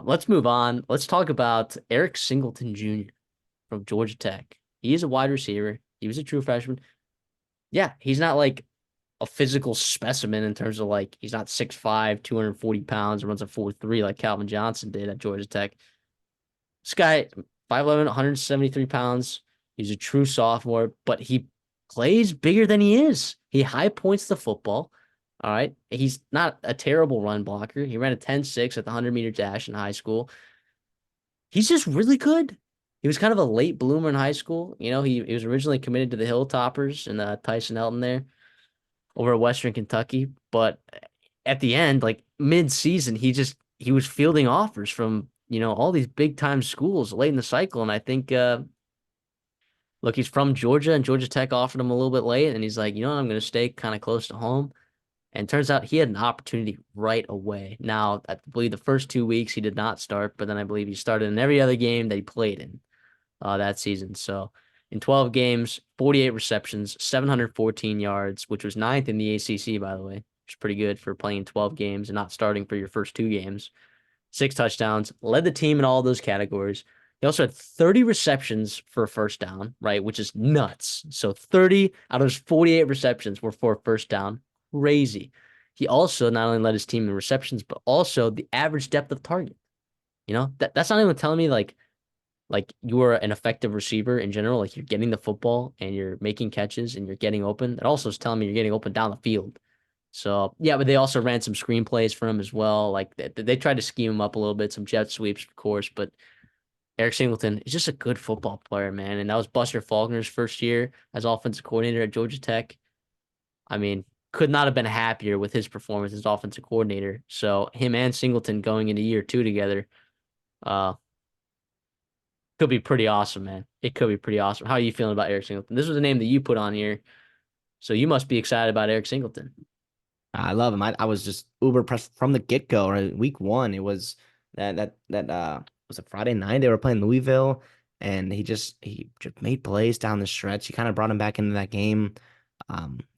let's move on. Let's talk about Eric Singleton Jr. from Georgia Tech. He is a wide receiver. He was a true freshman. Yeah, he's not like a physical specimen in terms of like he's not 6'5", 240 pounds, runs a 4.3 like Calvin Johnson did at Georgia Tech. This guy, 5'11", 173 pounds. He's a true sophomore, but he plays bigger than he is. He high points the football. All right. He's not a terrible run blocker. He ran a 10.6 at the 100-meter dash in high school. He's just really good. He was kind of a late bloomer in high school. He was originally committed to the Hilltoppers and Tyson Elton there over at Western Kentucky. But at the end, like mid-season, he was fielding offers from, all these big time schools late in the cycle. And I think look, he's from Georgia and Georgia Tech offered him a little bit late, and he's like, I'm gonna stay kind of close to home. And turns out he had an opportunity right away. Now, I believe the first 2 weeks he did not start, but then I believe he started in every other game that he played in that season. So in 12 games, 48 receptions, 714 yards, which was ninth in the ACC, by the way, which is pretty good for playing 12 games and not starting for your first 2 games. 6 touchdowns, led the team in all those categories. He also had 30 receptions for a first down, right, which is nuts. So 30 out of his 48 receptions were for a first down. Crazy. He also not only led his team in receptions, but also the average depth of target. That's not even telling me like you are an effective receiver in general, like you're getting the football and you're making catches and you're getting open. It also is telling me you're getting open down the field. So yeah, but they also ran some screenplays for him as well. Like they tried to scheme him up a little bit, some jet sweeps, of course, but Eric Singleton is just a good football player, man. And that was Buster Faulkner's first year as offensive coordinator at Georgia Tech. I mean, could not have been happier with his performance as offensive coordinator. So him and Singleton going into year two together, uh, could be pretty awesome, man. It could be pretty awesome. How are you feeling about Eric Singleton? This was a name that you put on here, so you must be excited about Eric Singleton. I love him. I was just uber pressed from the get go. Right, week one, it was that was a Friday night. They were playing Louisville, and he just made plays down the stretch. He kind of brought him back into that game.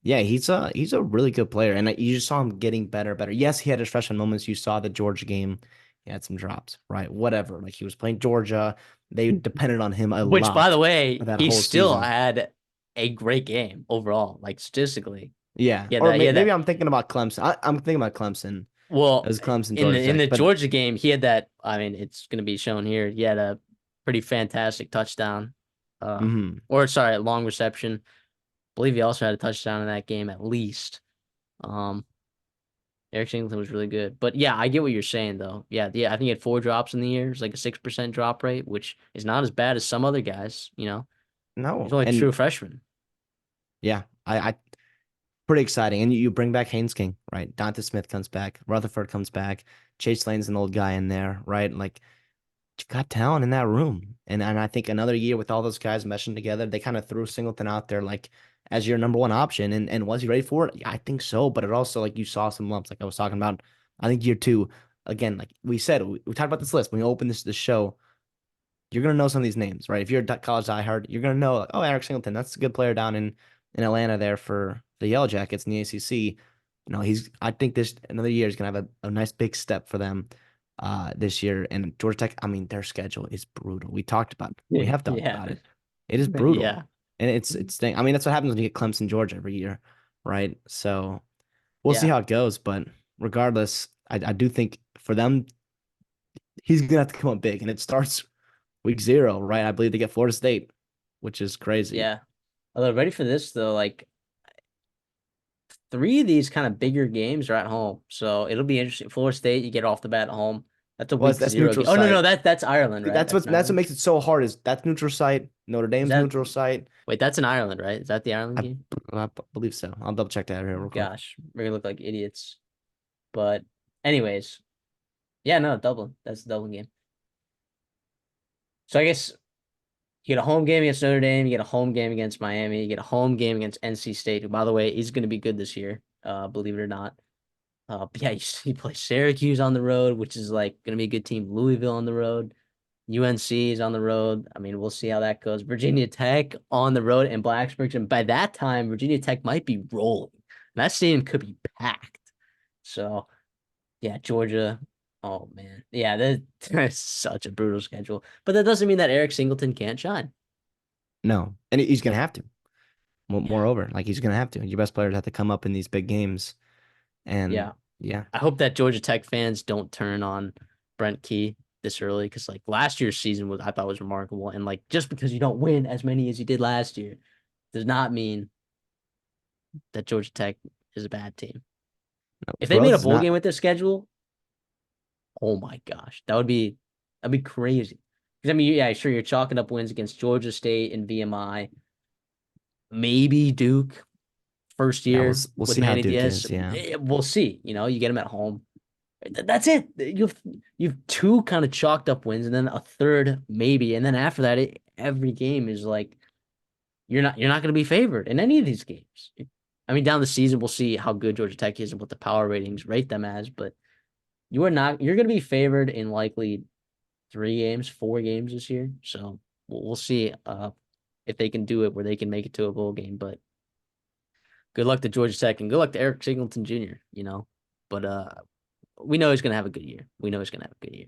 Yeah, he's a really good player, and you just saw him getting better, better. Yes, he had his freshman moments. You saw the Georgia game. He had some drops, right? Whatever. Like he was playing Georgia. They depended on him a Which, by the lot for way, that he whole still season. had a great game overall, like statistically. Yeah, Yeah, or that, yeah, maybe that. I'm thinking about Clemson. I'm thinking about Clemson. It Well, was Clemson, in the Georgia in Tech, the but Georgia game, he had that. I mean, it's going to be shown here. He had a pretty fantastic touchdown, uh, mhm. or sorry, long reception. I believe he also had a touchdown in that game at least. Um, Eric Singleton was really good. But yeah, I get what you're saying though. Yeah, I think he had 4 drops in the year. It's like a 6% drop rate, which is not as bad as some other guys. He's No, only a true and freshman. yeah, I pretty exciting. And you bring back Haynes King, right? Dante Smith comes back, Rutherford comes back, Chase Lane's an old guy in there, right? Like you got talent in that room. And I think another year with all those guys meshing together, they kind of threw Singleton out there like as your number one option. And was he ready for it? Yeah, I think so. But it also like you saw some lumps, like I was talking about. I think year two, again, like we said, we talked about this list when we opened this show. You're gonna know some of these names, right? If you're a college diehard, you're gonna know, like, oh, Eric Singleton, that's a good player down in Atlanta there for the Yellow Jackets in the ACC. I think this another year is gonna have a nice big step for them this year. And Georgia Tech, I mean, their schedule is brutal. We have talked Yeah. about it. It is brutal, Yeah. and I mean, that's what happens when you get Clemson, Georgia every year, right? So we'll see Yeah. how it goes, but regardless, I do think for them, he's gonna have to come up big, and it starts week zero, right? I believe they get Florida State, which is crazy. Yeah. Although ready for this though, like three of these kind of bigger games are at home. So it'll be interesting. Florida State, you get off the bat at home. That's a Well, week that's zero neutral game. Oh no, site. that's Ireland, right? That's That's what in that's what Ireland. makes it so hard is that's neutral site. Notre Is Dame's that neutral site. wait, that's in Ireland, right? Is that the Ireland I, game? I believe so. I'll double check that here real quick. Gosh, we're gonna look like idiots. But anyways, yeah, no, Dublin. That's the Dublin game. So I guess you get a home game against Notre Dame, you get a home game against Miami, you get a home game against NC State, who by the way is gonna be good this year, believe it or not. But yeah, you play Syracuse on the road, which is like gonna be a good team. Louisville on the road. UNC is on the road. I mean, we'll see how that goes. Virginia Tech on the road in Blacksburg. And by that time, Virginia Tech might be rolling. And that stadium could be packed. So, yeah, Georgia. Oh man, yeah, that's such a brutal schedule. But that doesn't mean that Eric Singleton can't shine. No, and he's gonna have to. Yeah, Moreover, like he's gonna have to. Your best players have to come up in these big games, and yeah. yeah, I hope that Georgia Tech fans don't turn on Brent Key this early because like last year's season was I thought was remarkable, and like just because you don't win as many as you did last year does not mean that Georgia Tech is a bad team. no, If they made growth a is bowl not. game with their schedule, oh my gosh, that'd be crazy. Because I mean, yeah, sure, you're chalking up wins against Georgia State and VMI, maybe Duke first Yeah, year we'll with see how Manny Duke Diaz. is. Yeah, We'll see. You know, you get them at home. That's it. You've two kind of chalked up wins, and then a third maybe, and then after that, every game is like you're not going to be favored in any of these games. I mean, down the season, we'll see how good Georgia Tech is and what the power ratings rate them as, but you are not. You're going to be favored in likely 3 games, 4 games this year. So we'll see if they can do it where they can make it to a bowl game. But good luck to Georgia Tech and good luck to Eric Singleton Jr. You know, but we know he's going to have a good year. We know he's going to have a good year.